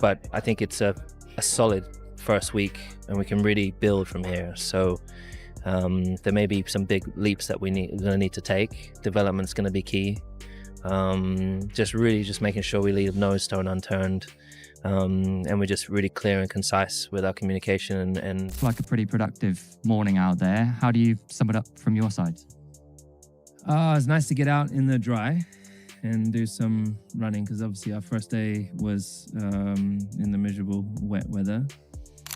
but I think it's a solid first week, and we can really build from here. So there may be some big leaps that we're going to need to take. Development's going to be key. Just making sure we leave no stone unturned, and we're just really clear and concise with our communication. And like a pretty productive morning out there. How do you sum it up from your side? It's nice to get out in the dry and do some running, because obviously our first day was in the miserable wet weather.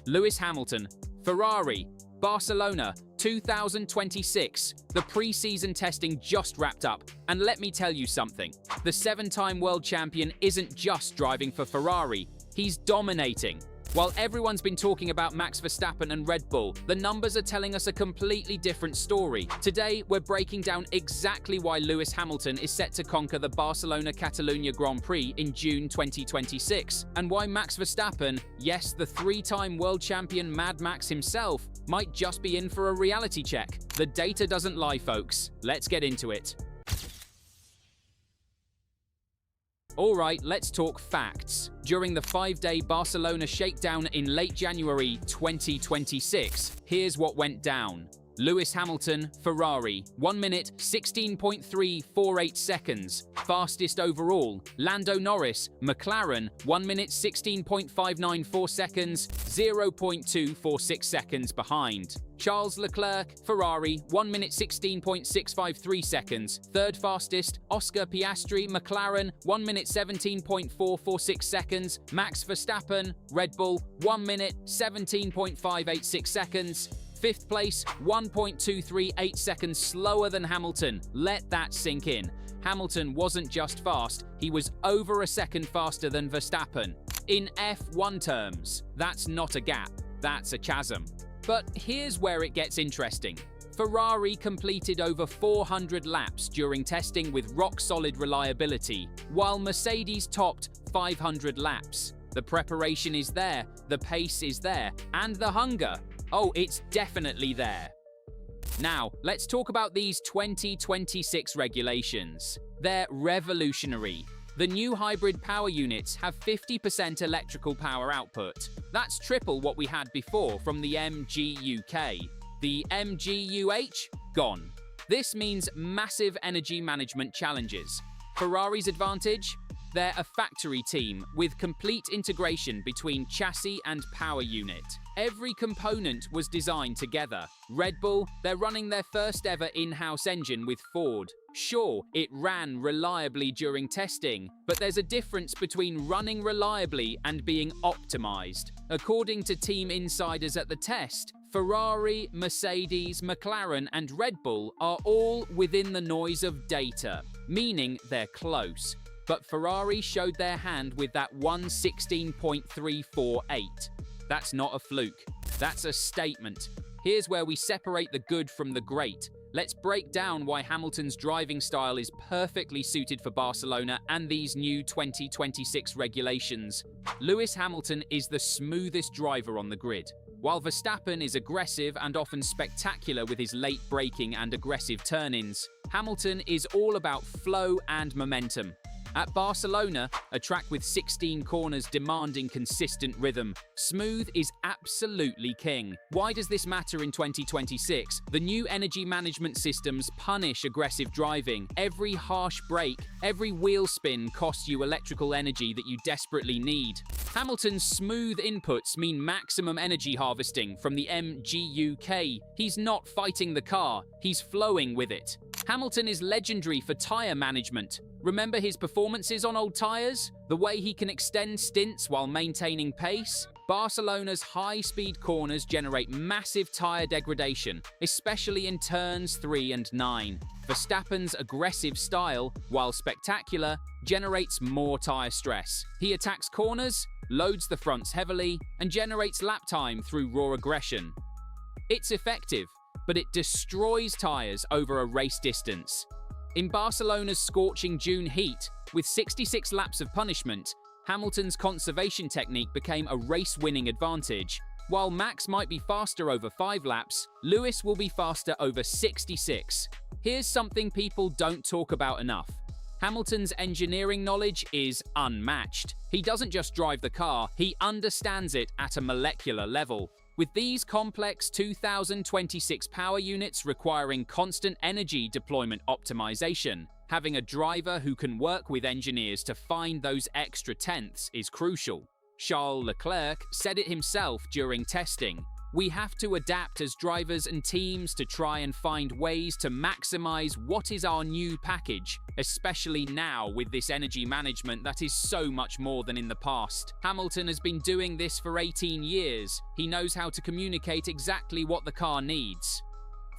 Lewis Hamilton, Ferrari, Barcelona 2026. The pre-season testing just wrapped up, and let me tell you something. The 7-time world champion isn't just driving for Ferrari, he's dominating. While everyone's been talking about Max Verstappen and Red Bull, the numbers are telling us a completely different story. Today, we're breaking down exactly why Lewis Hamilton is set to conquer the Barcelona-Catalunya Grand Prix in June 2026, and why Max Verstappen, yes, the 3-time world champion Mad Max himself, might just be in for a reality check. The data doesn't lie, folks. Let's get into it. Alright, let's talk facts. During the 5-day Barcelona shakedown in late January 2026, here's what went down. Lewis Hamilton, Ferrari, 1 minute 16.348 seconds, fastest overall. Lando Norris, McLaren, 1 minute 16.594 seconds, 0.246 seconds behind. Charles Leclerc, Ferrari, 1 minute 16.653 seconds, third fastest. Oscar Piastri, McLaren, 1 minute 17.446 seconds. Max Verstappen, Red Bull, 1 minute 17.586 seconds. Fifth place, 1.238 seconds slower than Hamilton. Let that sink in. Hamilton wasn't just fast, he was over a second faster than Verstappen. In F1 terms, that's not a gap, that's a chasm. But here's where it gets interesting. Ferrari completed over 400 laps during testing with rock-solid reliability, while Mercedes topped 500 laps. The preparation is there, the pace is there, and the hunger. Oh, it's definitely there. Now, let's talk about these 2026 regulations. They're revolutionary. The new hybrid power units have 50% electrical power output. That's triple what we had before from the MGUK. The MGUH? Gone. This means massive energy management challenges. Ferrari's advantage? They're a factory team with complete integration between chassis and power unit. Every component was designed together. Red Bull, they're running their first ever in-house engine with Ford. Sure, it ran reliably during testing, but there's a difference between running reliably and being optimized. According to team insiders at the test, Ferrari, Mercedes, McLaren, and Red Bull are all within the noise of data, meaning they're close. But Ferrari showed their hand with that 1:16.348. That's not a fluke. That's a statement. Here's where we separate the good from the great. Let's break down why Hamilton's driving style is perfectly suited for Barcelona and these new 2026 regulations. Lewis Hamilton is the smoothest driver on the grid. While Verstappen is aggressive and often spectacular with his late braking and aggressive turn-ins, Hamilton is all about flow and momentum. At Barcelona, a track with 16 corners demanding consistent rhythm, smooth is absolutely king. Why does this matter in 2026? The new energy management systems punish aggressive driving. Every harsh brake, every wheel spin costs you electrical energy that you desperately need. Hamilton's smooth inputs mean maximum energy harvesting from the MGUK. He's not fighting the car, he's flowing with it. Hamilton is legendary for tyre management. Remember his performances on old tyres? The way he can extend stints while maintaining pace? Barcelona's high-speed corners generate massive tyre degradation, especially in turns 3 and 9. Verstappen's aggressive style, while spectacular, generates more tyre stress. He attacks corners, loads the fronts heavily, and generates lap time through raw aggression. It's effective, but it destroys tyres over a race distance. In Barcelona's scorching June heat, with 66 laps of punishment, Hamilton's conservation technique became a race-winning advantage. While Max might be faster over 5 laps, Lewis will be faster over 66. Here's something people don't talk about enough. Hamilton's engineering knowledge is unmatched. He doesn't just drive the car, he understands it at a molecular level. With these complex 2026 power units requiring constant energy deployment optimization, having a driver who can work with engineers to find those extra tenths is crucial. Charles Leclerc said it himself during testing. We have to adapt as drivers and teams to try and find ways to maximize what is our new package, especially now with this energy management that is so much more than in the past. Hamilton has been doing this for 18 years. He knows how to communicate exactly what the car needs.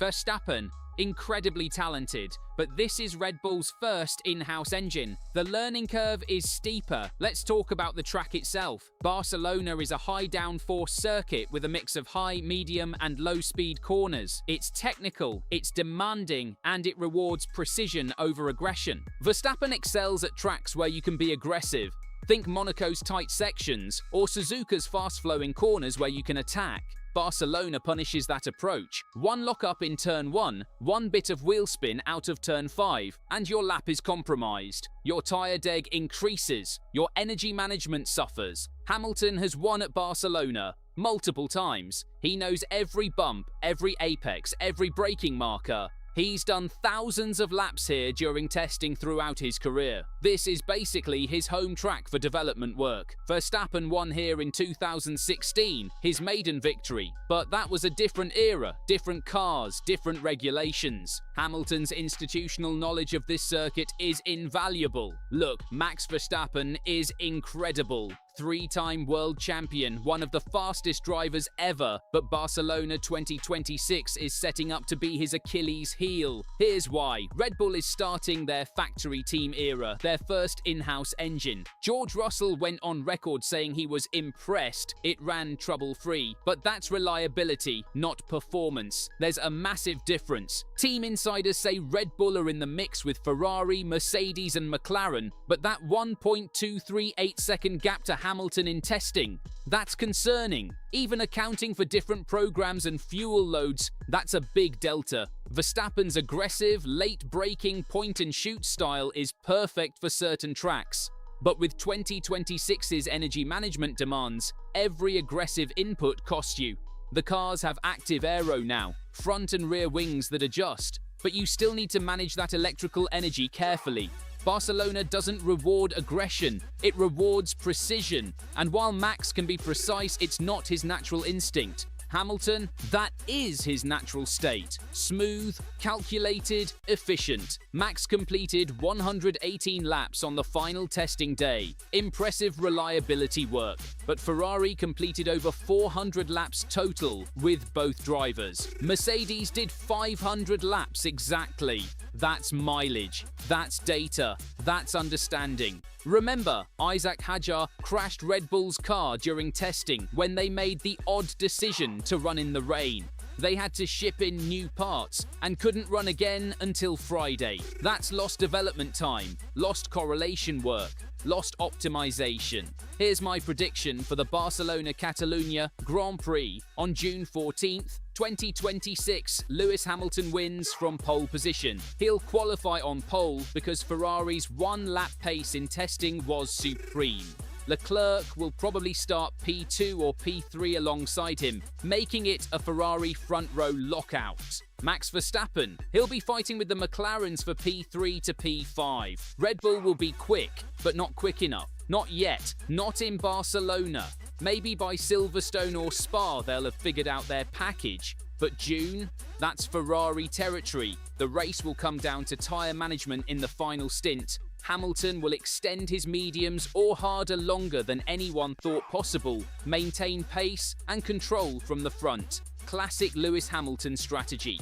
Verstappen, incredibly talented, but this is Red Bull's first in-house engine. The learning curve is steeper. Let's talk about the track itself. Barcelona is a high downforce circuit with a mix of high, medium, and low-speed corners. It's technical, it's demanding, and it rewards precision over aggression. Verstappen excels at tracks where you can be aggressive. Think Monaco's tight sections, or Suzuka's fast-flowing corners where you can attack. Barcelona punishes that approach. One lock-up in turn 1, one bit of wheel spin out of turn 5, and your lap is compromised. Your tyre deg increases. Your energy management suffers. Hamilton has won at Barcelona multiple times. He knows every bump, every apex, every braking marker. He's done thousands of laps here during testing throughout his career. This is basically his home track for development work. Verstappen won here in 2016, his maiden victory. But that was a different era, different cars, different regulations. Hamilton's institutional knowledge of this circuit is invaluable. Look, Max Verstappen is incredible. Three-time world champion, one of the fastest drivers ever, but Barcelona 2026 is setting up to be his Achilles heel. Here's why. Red Bull is starting their factory team era, their first in-house engine. George Russell went on record saying he was impressed it ran trouble-free, but that's reliability, not performance. There's a massive difference. Team insiders say Red Bull are in the mix with Ferrari, Mercedes and McLaren, but that 1.238 second gap to Hamilton in testing, that's concerning. Even accounting for different programs and fuel loads, that's a big delta. Verstappen's aggressive, late braking point-and-shoot style is perfect for certain tracks. But with 2026's energy management demands, every aggressive input costs you. The cars have active aero now, front and rear wings that adjust, but you still need to manage that electrical energy carefully. Barcelona doesn't reward aggression, it rewards precision. And while Max can be precise, it's not his natural instinct. Hamilton, that is his natural state. Smooth, calculated, efficient. Max completed 118 laps on the final testing day. Impressive reliability work. But Ferrari completed over 400 laps total with both drivers. Mercedes did 500 laps exactly. That's mileage. That's data. That's understanding. Remember, Isaac Hadjar crashed Red Bull's car during testing when they made the odd decision to run in the rain. They had to ship in new parts and couldn't run again until Friday. That's lost development time, lost correlation work, lost optimization. Here's my prediction for the Barcelona-Catalunya Grand Prix on June 14th, 2026, Lewis Hamilton wins from pole position. He'll qualify on pole because Ferrari's one-lap pace in testing was supreme. Leclerc will probably start P2 or P3 alongside him, making it a Ferrari front-row lockout. Max Verstappen, he'll be fighting with the McLarens for P3 to P5. Red Bull will be quick, but not quick enough. Not yet. Not in Barcelona. Maybe by Silverstone or Spa they'll have figured out their package. But June? That's Ferrari territory. The race will come down to tyre management in the final stint. Hamilton will extend his mediums or harder longer than anyone thought possible, maintain pace and control from the front. Classic Lewis Hamilton strategy.